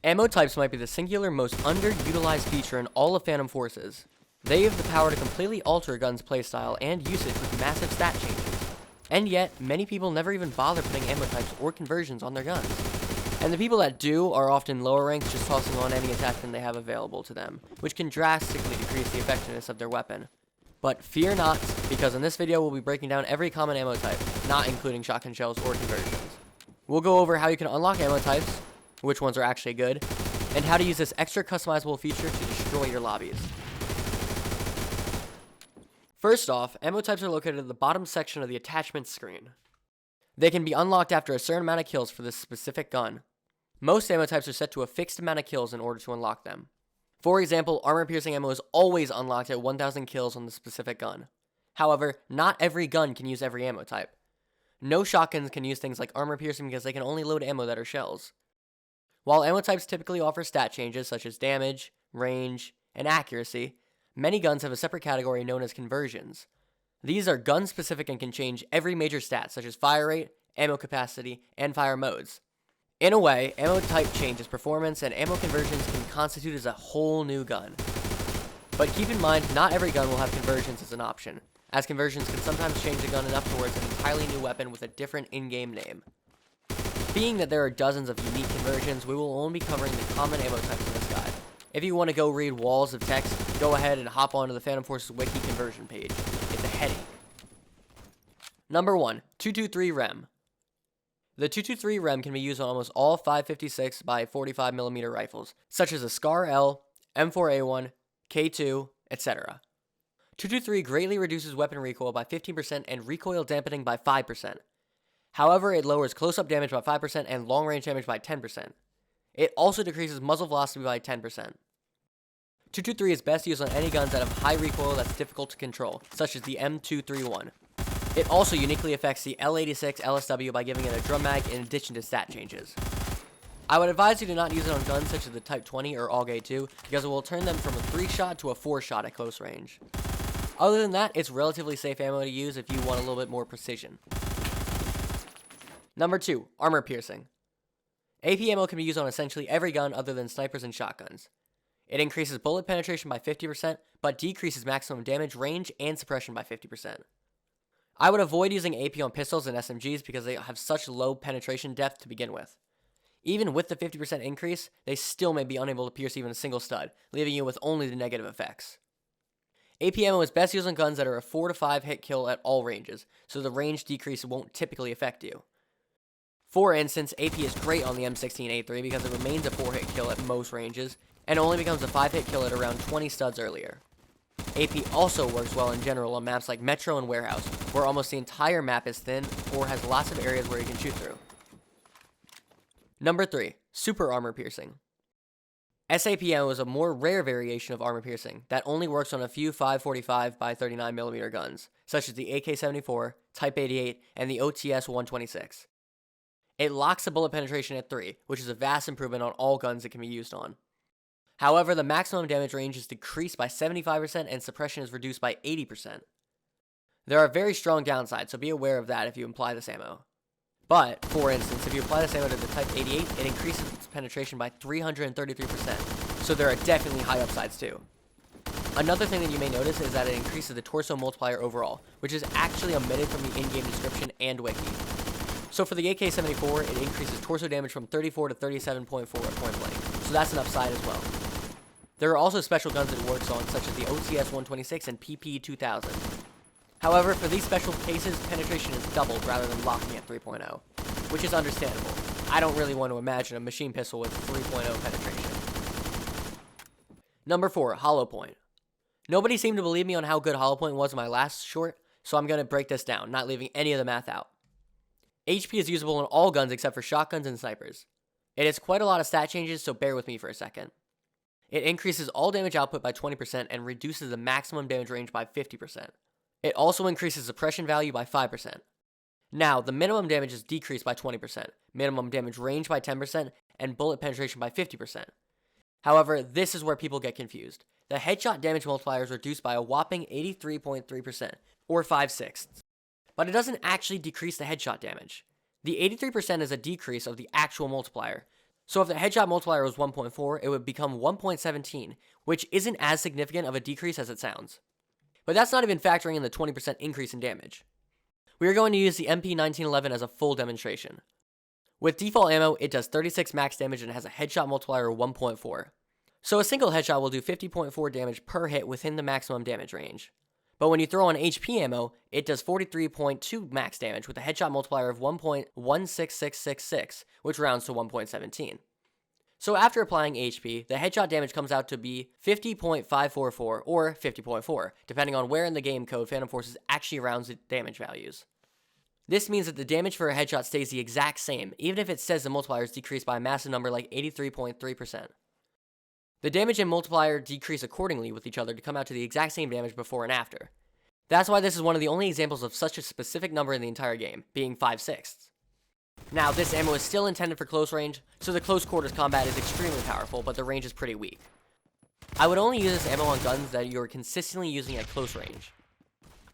Ammo types might be the singular most underutilized feature in all of Phantom Forces. They have the power to completely alter a gun's playstyle and usage with massive stat changes. And yet, many people never even bother putting ammo types or conversions on their guns. And the people that do are often lower ranks, just tossing on any attachment they have available to them, which can drastically decrease the effectiveness of their weapon. But fear not, because in this video we'll be breaking down every common ammo type, not including shotgun shells or conversions. We'll go over how you can unlock ammo types, which ones are actually good, and how to use this extra customizable feature to destroy your lobbies. First off, ammo types are located at the bottom section of the attachment screen. They can be unlocked after a certain amount of kills for this specific gun. Most ammo types are set to a fixed amount of kills in order to unlock them. For example, armor-piercing ammo is always unlocked at 1,000 kills on the specific gun. However, not every gun can use every ammo type. No shotguns can use things like armor-piercing because they can only load ammo that are shells. While ammo types typically offer stat changes such as damage, range, and accuracy, many guns have a separate category known as conversions. These are gun-specific and can change every major stat such as fire rate, ammo capacity, and fire modes. In a way, ammo type changes performance and ammo conversions can constitute as a whole new gun. But keep in mind, not every gun will have conversions as an option, as conversions can sometimes change a gun enough towards an entirely new weapon with a different in-game name. Being that there are dozens of unique conversions, we will only be covering the common ammo types in this guide. If you want to go read walls of text, go ahead and hop onto the Phantom Forces Wiki conversion page. It's a headache. Number 1. 223 REM. The 223 REM can be used on almost all 5.56 by 45mm rifles, such as the SCAR L, M4A1, K2, etc. 223 greatly reduces weapon recoil by 15% and recoil dampening by 5%. However, it lowers close-up damage by 5% and long-range damage by 10%. It also decreases muzzle velocity by 10%. 223 is best used on any guns that have high recoil that's difficult to control, such as the M231. It also uniquely affects the L86 LSW by giving it a drum mag in addition to stat changes. I would advise you to not use it on guns such as the Type 20 or AUG A2 because it will turn them from a 3-shot to a 4-shot at close range. Other than that, it's relatively safe ammo to use if you want a little bit more precision. Number 2. Armor piercing. AP ammo can be used on essentially every gun other than snipers and shotguns. It increases bullet penetration by 50%, but decreases maximum damage, range, and suppression by 50%. I would avoid using AP on pistols and SMGs because they have such low penetration depth to begin with. Even with the 50% increase, they still may be unable to pierce even a single stud, leaving you with only the negative effects. AP ammo is best used on guns that are a 4 to 5 hit kill at all ranges, so the range decrease won't typically affect you. For instance, AP is great on the M16A3 because it remains a 4 hit kill at most ranges, and only becomes a 5 hit kill at around 20 studs earlier. AP also works well in general on maps like Metro and Warehouse, where almost the entire map is thin or has lots of areas where you can shoot through. Number 3. Super Armor Piercing. SAP ammo is a more rare variation of armor piercing that only works on a few 5.45 by 39mm guns, such as the AK-74, Type 88, and the OTS-126. It locks the bullet penetration at 3, which is a vast improvement on all guns it can be used on. However, the maximum damage range is decreased by 75% and suppression is reduced by 80%. There are very strong downsides, so be aware of that if you apply this ammo. But, for instance, if you apply this ammo to the Type 88, it increases its penetration by 333%, so there are definitely high upsides too. Another thing that you may notice is that it increases the torso multiplier overall, which is actually omitted from the in-game description and wiki. So for the AK-74, it increases torso damage from 34 to 37.4 at point blank, so that's an upside as well. There are also special guns it works on, such as the OTS-126 and PP-2000. However, for these special cases, penetration is doubled rather than locking at 3.0, which is understandable. I don't really want to imagine a machine pistol with 3.0 penetration. Number 4. Hollow Point. Nobody seemed to believe me on how good Hollow Point was in my last short, so I'm going to break this down, not leaving any of the math out. HP is usable on all guns except for shotguns and snipers. It has quite a lot of stat changes, so bear with me for a second. It increases all damage output by 20% and reduces the maximum damage range by 50%. It also increases suppression value by 5%. Now, the minimum damage is decreased by 20%, minimum damage range by 10%, and bullet penetration by 50%. However, this is where people get confused. The headshot damage multiplier is reduced by a whopping 83.3%, or 5/6. But it doesn't actually decrease the headshot damage. The 83% is a decrease of the actual multiplier, So if the headshot multiplier was 1.4, it would become 1.17, which isn't as significant of a decrease as it sounds. But that's not even factoring in the 20% increase in damage. We are going to use the MP1911 as a full demonstration. With default ammo, it does 36 max damage and has a headshot multiplier of 1.4. So a single headshot will do 50.4 damage per hit within the maximum damage range. But when you throw on HP ammo, it does 43.2 max damage with a headshot multiplier of 1.16666, which rounds to 1.17. So after applying HP, the headshot damage comes out to be 50.544 or 50.4, depending on where in the game code Phantom Forces actually rounds the damage values. This means that the damage for a headshot stays the exact same, even if it says the multiplier is decreased by a massive number like 83.3%. The damage and multiplier decrease accordingly with each other to come out to the exact same damage before and after. That's why this is one of the only examples of such a specific number in the entire game, being 5/6. Now, this ammo is still intended for close range, so the close quarters combat is extremely powerful, but the range is pretty weak. I would only use this ammo on guns that you are consistently using at close range.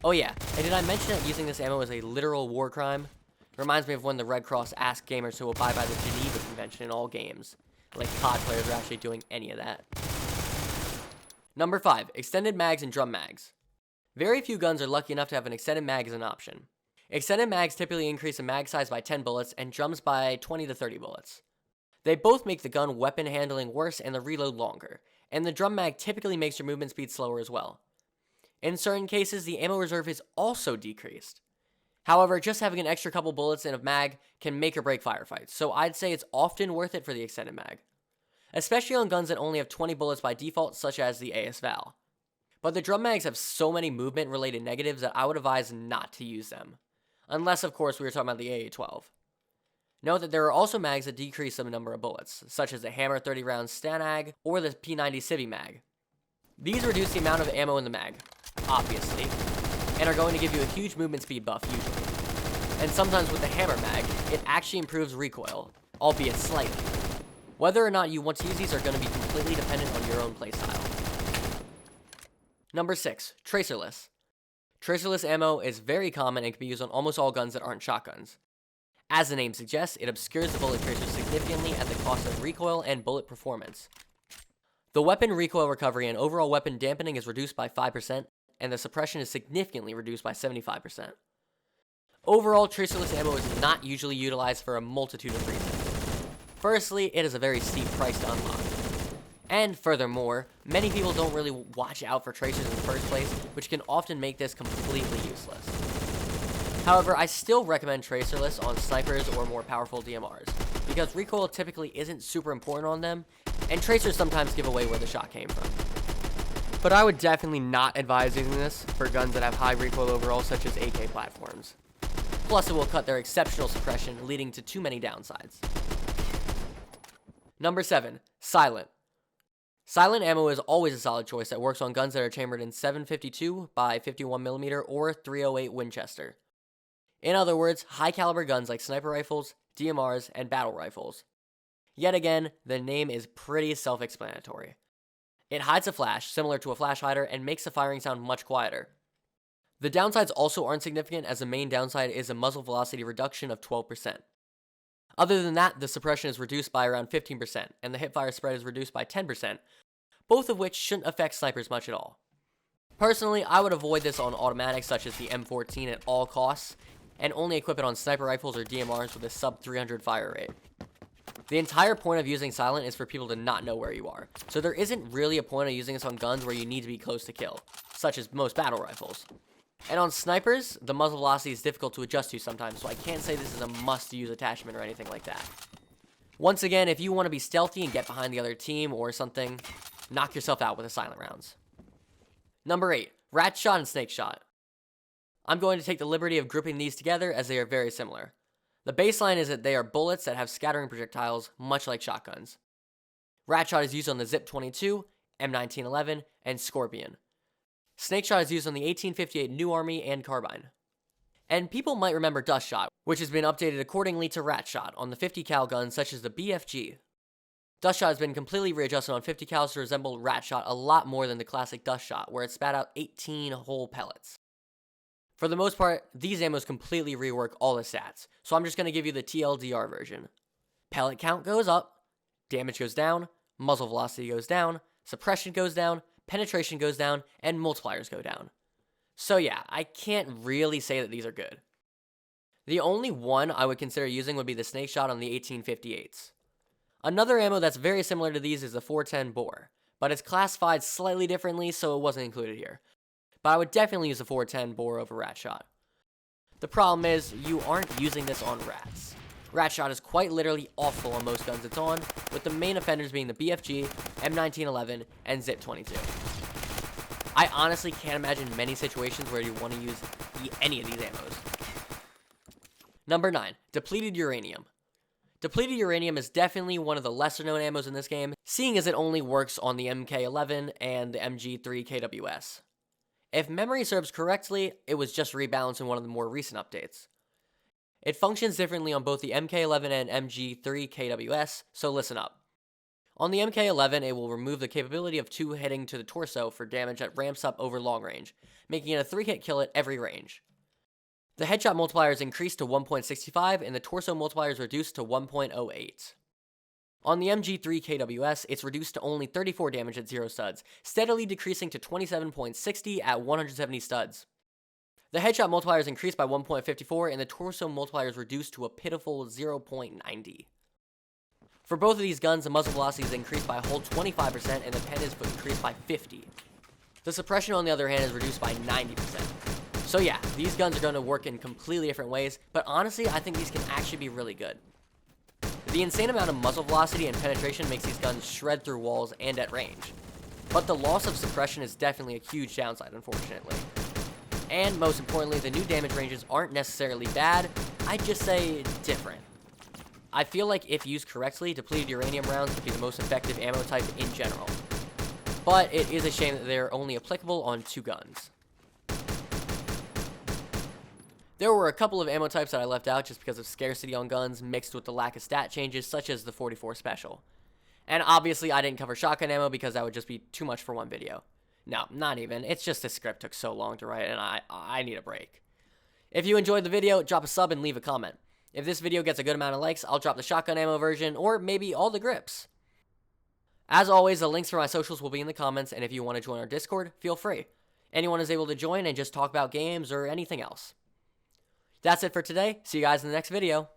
Oh yeah, and did I mention that using this ammo is a literal war crime? Reminds me of when the Red Cross asked gamers to abide by the Geneva Convention in all games. Like COD players are actually doing any of that. Number 5, extended mags and drum mags. Very few guns are lucky enough to have an extended mag as an option. Extended mags typically increase the mag size by 10 bullets and drums by 20 to 30 bullets. They both make the gun weapon handling worse and the reload longer, and the drum mag typically makes your movement speed slower as well. In certain cases, the ammo reserve is also decreased. However, just having an extra couple bullets in a mag can make or break firefights, so I'd say it's often worth it for the extended mag. Especially on guns that only have 20 bullets by default, such as the AS Val. But the drum mags have so many movement-related negatives that I would advise not to use them. Unless, of course, we were talking about the AA-12. Note that there are also mags that decrease the number of bullets, such as the Hammer 30-round Stanag or the P90 Civi mag. These reduce the amount of ammo in the mag, obviously, and are going to give you a huge movement speed buff usually. And sometimes with the Hammer mag, it actually improves recoil, albeit slightly. Whether or not you want to use these are going to be completely dependent on your own playstyle. Number 6, Tracerless. Tracerless ammo is very common and can be used on almost all guns that aren't shotguns. As the name suggests, it obscures the bullet tracer significantly at the cost of recoil and bullet performance. The weapon recoil recovery and overall weapon dampening is reduced by 5%, and the suppression is significantly reduced by 75%. Overall, Tracerless ammo is not usually utilized for a multitude of reasons. Firstly, it is a very steep price to unlock. And furthermore, many people don't really watch out for tracers in the first place, which can often make this completely useless. However, I still recommend Tracerless on snipers or more powerful DMRs, because recoil typically isn't super important on them, and tracers sometimes give away where the shot came from. But I would definitely not advise using this for guns that have high recoil overall, such as AK platforms. Plus, it will cut their exceptional suppression, leading to too many downsides. Number 7, Silent. Silent ammo is always a solid choice that works on guns that are chambered in 7.52 by 51mm or 308 Winchester. In other words, high caliber guns like sniper rifles, DMRs, and battle rifles. Yet again, the name is pretty self-explanatory. It hides a flash, similar to a flash hider, and makes the firing sound much quieter. The downsides also aren't significant, as the main downside is a muzzle velocity reduction of 12%. Other than that, the suppression is reduced by around 15%, and the hipfire spread is reduced by 10%, both of which shouldn't affect snipers much at all. Personally, I would avoid this on automatics such as the M14 at all costs, and only equip it on sniper rifles or DMRs with a sub 300 fire rate. The entire point of using Silent is for people to not know where you are, so there isn't really a point of using this on guns where you need to be close to kill, such as most battle rifles. And on snipers, the muzzle velocity is difficult to adjust to sometimes, so I can't say this is a must-use attachment or anything like that. Once again, if you want to be stealthy and get behind the other team or something, knock yourself out with the Silent rounds. Number 8, Rat Shot and Snake Shot. I'm going to take the liberty of grouping these together as they are very similar. The baseline is that they are bullets that have scattering projectiles, much like shotguns. Rat Shot is used on the Zip 22, M1911, and Scorpion. Snake Shot is used on the 1858 New Army and Carbine. And people might remember Dust Shot, which has been updated accordingly to Rat Shot on the 50 cal guns such as the BFG. Dust Shot has been completely readjusted on 50 cals to resemble Rat Shot a lot more than the classic Dust Shot, where it spat out 18 whole pellets. For the most part, these ammos completely rework all the stats, so I'm just going to give you the TLDR version. Pellet count goes up, damage goes down, muzzle velocity goes down, suppression goes down, penetration goes down, and multipliers go down. So yeah, I can't really say that these are good. The only one I would consider using would be the snake shot on the 1858s. Another ammo that's very similar to these is the 410 bore, but it's classified slightly differently, so it wasn't included here. But I would definitely use the 410 bore over rat shot. The problem is, you aren't using this on rats. Rat shot is quite literally awful on most guns it's on, with the main offenders being the BFG, M1911, and Zip 22. I honestly can't imagine many situations where you want to use any of these ammos. Number 9, Depleted Uranium. Depleted Uranium is definitely one of the lesser known ammos in this game, seeing as it only works on the MK11 and the MG3 KWS. If memory serves correctly, it was just rebalanced in one of the more recent updates. It functions differently on both the MK11 and MG3 KWS, so listen up. On the MK11, it will remove the capability of 2 hitting to the torso for damage that ramps up over long range, making it a 3-hit kill at every range. The headshot multiplier is increased to 1.65 and the torso multiplier is reduced to 1.08. On the MG3 KWS, it's reduced to only 34 damage at 0 studs, steadily decreasing to 27.60 at 170 studs. The headshot multiplier is increased by 1.54 and the torso multiplier is reduced to a pitiful 0.90. For both of these guns, the muzzle velocity is increased by a whole 25% and the pen is increased by 50. The suppression, on the other hand, is reduced by 90%. So yeah, these guns are going to work in completely different ways, but honestly, I think these can actually be really good. The insane amount of muzzle velocity and penetration makes these guns shred through walls and at range. But the loss of suppression is definitely a huge downside, unfortunately. And most importantly, the new damage ranges aren't necessarily bad, I'd just say different. I feel like if used correctly, depleted uranium rounds could be the most effective ammo type in general. But it is a shame that they're only applicable on 2 guns. There were a couple of ammo types that I left out just because of scarcity on guns mixed with the lack of stat changes, such as the 44 Special. And obviously I didn't cover shotgun ammo because that would just be too much for one video. No, not even. It's just this script took so long to write and I need a break. If you enjoyed the video, drop a sub and leave a comment. If this video gets a good amount of likes, I'll drop the shotgun ammo version or maybe all the grips. As always, the links for my socials will be in the comments, and if you want to join our Discord, feel free. Anyone is able to join and just talk about games or anything else. That's it for today. See you guys in the next video.